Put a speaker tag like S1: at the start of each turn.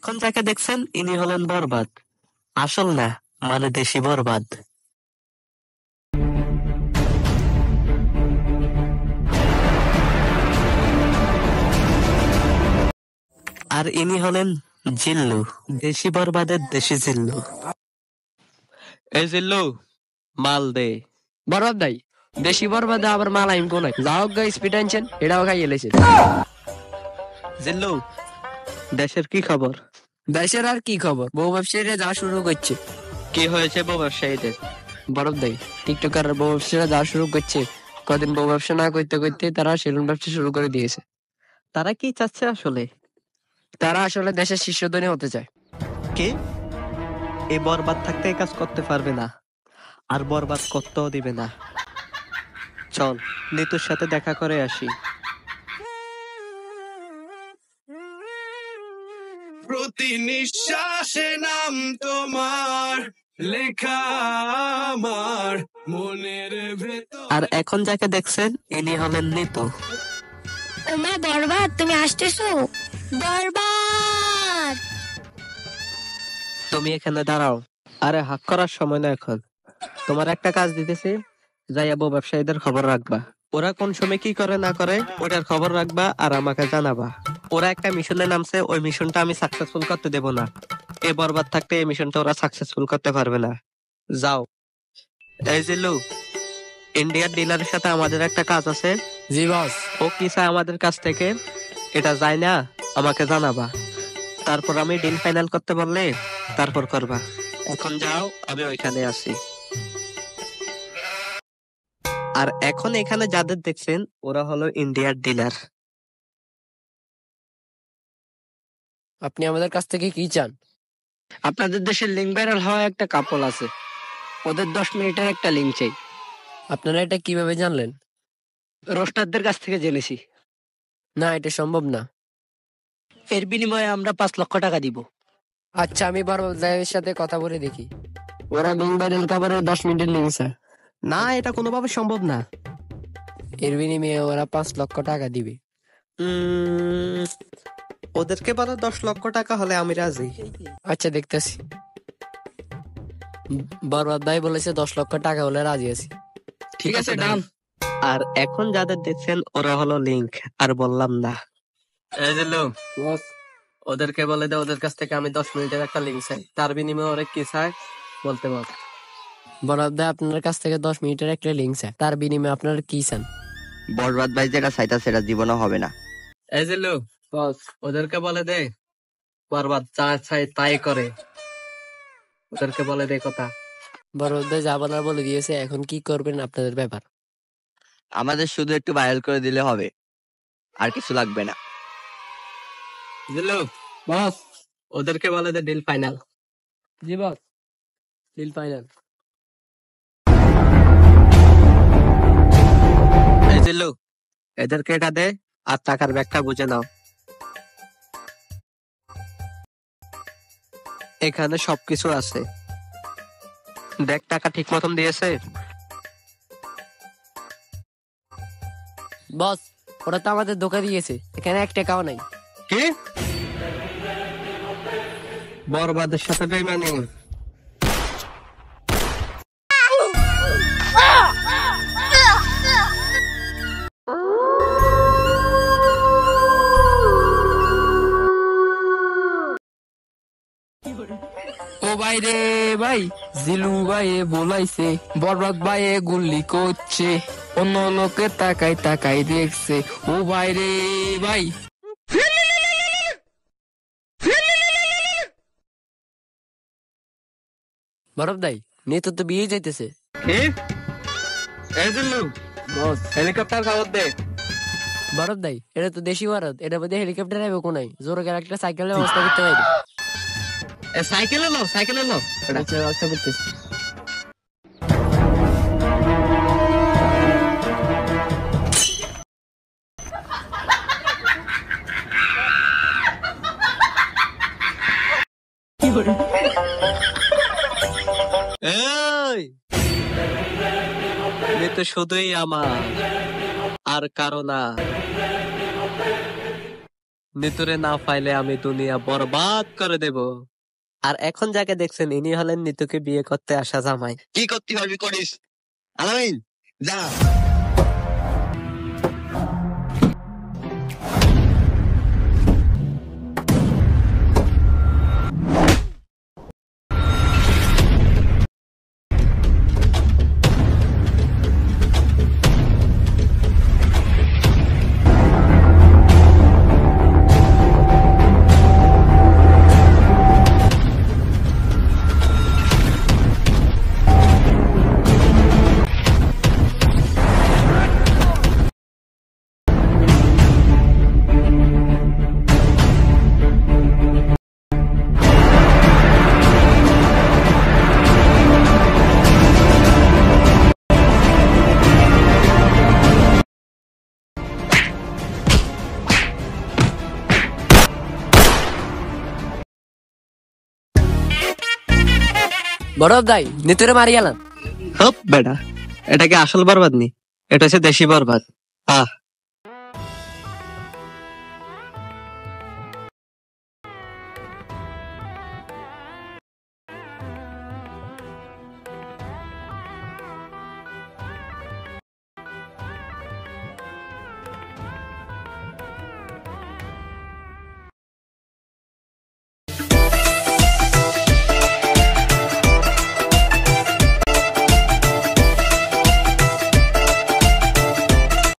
S1: এখন যাকে দেখছেন ইনি হলেন বরবাদ, আসল না মানে দেশি বরবাদ। আর ইনি হলেন জিল্লু, দেশি বরবাদের দেশি জিল্লু। এই জিল্লু, মাল দে।
S2: বরবাদ ভাই, দেশি বরবাদে আবার মাল আইম কোন যাও গা স্পিড আনছেন, এটাও খাই এলেছেন।
S1: জিল্লু, দেশের কি খবর?
S2: দেশের আর কি খবর, বউ ব্যবসায়ীরা যা শুরু করছে।
S1: কি হয়েছে বউ ব্যবসায়ীদের?
S2: বরবাদ ভাই, টিকটকার বউ ব্যবসায়ীরা যা শুরু করছে, কদিন বউ ব্যবসা না করতে করতে তারা সেলুন ব্যবসা শুরু করে দিয়েছে।
S1: তারা কি চাচ্ছে আসলে?
S2: তারা আসলে দেশের শীর্ষধনী হতে চায়।
S1: কি? এই বরবাদ থাকতে এই কাজ করতে পারবে না, আর বরবাদ করতেও দিবে না। চল নিতুর সাথে দেখা করে আসি।
S3: প্রতি নিঃশ্বাসে নাম তোমার লেখা আমার মনের ভেতর।
S1: আর এখন যাকে দেখছেন ইনি হলেন নিতু।
S4: ওমা বরবাদ, তুমি আসতেছো? বরবাদ,
S1: তুমি এখানে দাঁড়াও। আরে হাক করার সময় না এখন। তোমার একটা কাজ দিতেছি, যাইয়া বউ ব্যবসায়ীদের খবর রাখবা। ওরা কোন সময় কি করে না করে ওটার খবর রাখবা আর আমাকে জানাবা। ওরা একটা মিশনে নামছে, ওই মিশনটা আমি সাকসেসফুল করতে দেব না। এ বরবাদ থাকতে এই মিশনটা ওরা সাকসেসফুল করতে পারবে না। যাও। এই জিল্লু, ইন্ডিয়ার ডিলারের সাথে আমাদের একটা কাজ আছে।
S2: জি বস।
S1: ও কি চায় আমাদের কাছ থেকে এটা যায় না, আমাকে জানাবা। তারপর আমি ডিল ফাইনাল করতে বললে তারপর করবা। এখন যাও, আমি ওইখানে আছি। আর এখন এখানে যাদের দেখছেন ওরা হলো ইন্ডিয়ার ডিলার।
S2: আপনি আমাদের কাছ থেকে কি চান?
S5: আপনাদের দেশের লিঙ্ক ভাইরাল হওয়া একটা কাপল আছে, ওদের 10 মিনিটের একটা লিঙ্ক চাই।
S2: আপনারা এটা কিভাবে জানলেন?
S5: রোস্টারদের কাছ থেকে জেনেছি।
S2: না, এটা সম্ভব না।
S5: এর বিনিময়ে আমরা 5 লক্ষ টাকা দিব।
S2: আচ্ছা, আমি বরবাদ ভাইয়ের সাথে কথা বলে দেখি। ওরা লিঙ্ক ভাইরাল খবরের 10 মিনিটের লিঙ্ক স্যার।
S1: না, এটা কোনোভাবে সম্ভব না।
S2: এর বিনিময়ে ওরা 5 লক্ষ টাকা দিবে।
S1: ওদেরকে বলো 10 লক্ষ টাকা হলে আমি রাজি।
S2: আচ্ছা, দেখতেছি। বরবাদ ভাই বলেছে 10 লক্ষ টাকা হলে রাজি আছি।
S5: ঠিক আছে, ডান।
S1: আর এখন যাদের দেখছেন ওরা হলো লিংক, আর বললাম না। এই যে লোক, ওদেরকে বলে দে ওদের কাছ থেকে আমি 10 মিনিটের একটা লিংক চাই, তার বিনিময়ে ওরা কি চায় বলতে বল।
S2: বরবাদ ভাই আপনার কাছ থেকে 10 মিনিটের একটা লিংক চাই, তার বিনিময়ে আপনারা কি চান?
S6: বরবাদ ভাই যেটা চাইতা সেটা জীবনে হবে না।
S1: এই যে লোক, ওদেরকে বলে দে বরবাদ যা চাই তাই করে। ওদেরকে বলে দে কথা।
S2: বরবাদ ভাই যা বলার বলে দিয়েছে, এখন কি করবেন আপনাদের ব্যাপার।
S6: আমাদের শুধু একটু ভাইরাল করে দিলে হবে, আর কিছু লাগবে না।
S1: বস, ওদেরকে বলে দে ডিল ফাইনাল।
S2: জি বস, ডিল ফাইনাল।
S1: এই যে লোক, এদেরকে এটা দে আর টাকার ব্যাগটা বুঝে নাও। এখানে সবকিছু আছে, দেখ টাকা ঠিক মতন দিয়েছে।
S2: বস, ওরা তো আমাদের ধোকা দিয়েছে, এখানে 1 টাকাও নাই।
S1: কি? বরবাদের সাথে বেইমানি?
S2: ও ভাই রে ভাই, জিলু ভাই বলাইছে বরবাদ ভাই গুলি করছে, অন্য লোকে তাকাই তাকাই দেখছে। ও ভাই রে ভাই, বরবাদ ভাই নেতো তো বিয়ে যাইতেছে।
S1: কি? এই যে লোক,
S2: বস,
S1: হেলিকপ্টার খবর দে।
S2: বরবাদ ভাই এটা তো দেশি ভারত, এটা মধ্যে হেলিকপ্টার আইবে কোনাই, জোরে গেলে একটা সাইকেলের ব্যবস্থা করতে পারি।
S1: সাইকেলে লো, সাইকেলে লো।
S2: আচ্ছা, ব্যবস্থা করতেছি।
S1: এই এ তো শুধুই আমার, আর কারো না। নিতুরে না পাইলে আমি দুনিয়া বরবাদ করে দেব। আর এখন যাকে দেখছেন ইনি হলেন নিতুকে বিয়ে করতে আসা জামাই।
S6: কি করতে পারবি করিস, আলামিন যা।
S2: বড় ভাই নিতুরে মারি গেলাম।
S1: হপ বেটা, এটা কি আসল বরবাদ নি? এটা হচ্ছে দেশি বরবাদ। আহ